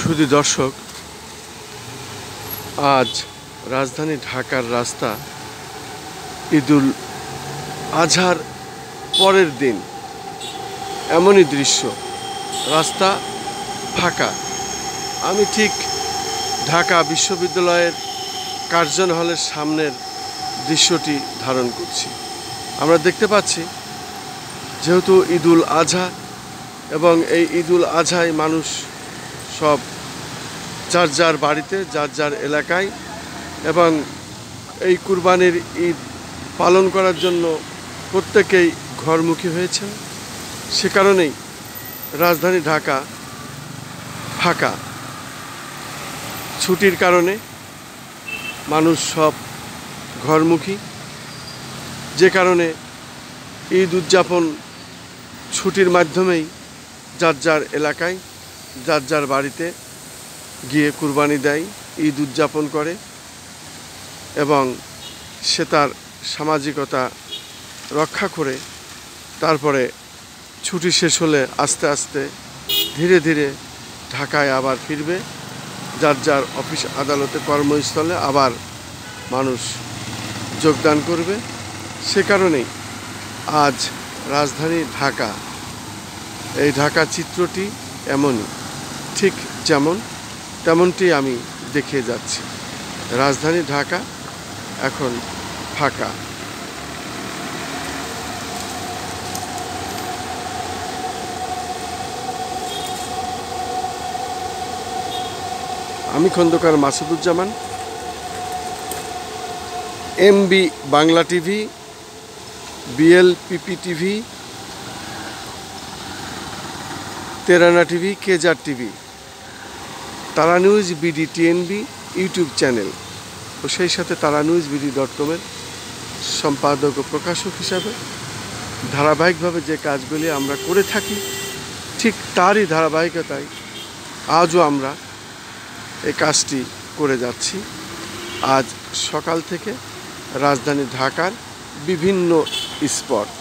সুধী দর্শক, আজ রাজধানী ঢাকার রাস্তা ঈদুল আজহার পরের দিন এমনই দৃশ্য, রাস্তা ফাঁকা। আমি ঠিক ঢাকা বিশ্ববিদ্যালয়ের কার্জন হলের সামনের দৃশ্যটি ধারণ করছি। আমরা দেখতে পাচ্ছি, যেহেতু ঈদুল আজহা এবং এই ঈদুল আজহায় মানুষ সব যার যার বাড়িতে, যার যার এলাকায় এবং এই কুরবানির ঈদ পালন করার জন্য প্রত্যেকেই ঘরমুখী হয়েছেন। সে কারণেই রাজধানী ঢাকা ফাঁকা। ছুটির কারণে মানুষ সব ঘরমুখী, যে কারণে ঈদ উদযাপন ছুটির মাধ্যমেই যার যার এলাকায়, যার যার বাড়িতে গিয়ে কুরবানি দেয়, ঈদ উদযাপন করে এবং সে তার সামাজিকতা রক্ষা করে তারপরে ছুটি শেষ হলে আস্তে আস্তে ধীরে ধীরে ঢাকায় আবার ফিরবে। যার যার অফিস আদালতে, কর্মস্থলে আবার মানুষ যোগদান করবে। সে কারণেই আজ রাজধানী ঢাকা, এই ঢাকা চিত্রটি এমনই, ঠিক যেমন তেমনটি আমি দেখিয়ে যাচ্ছি। রাজধানী ঢাকা এখন ফাঁকা। আমি Khandakar Masuduzzaman, MB Bangla TV, BLPP TV, Terana TV, কেজার TV, Tara news BD TNB YouTube channel ও সেই সাথে তারা নিউজ বিডি.কমের সম্পাদক ও প্রকাশক হিসাবে ধারাবাহিকভাবে যে কাজগুলি আমরা করে থাকি, ঠিক তারই ধারাবাহিকতায় আজও আমরা এই কাজটি করে যাচ্ছি। আজ সকাল থেকে রাজধানী ঢাকার বিভিন্ন স্পট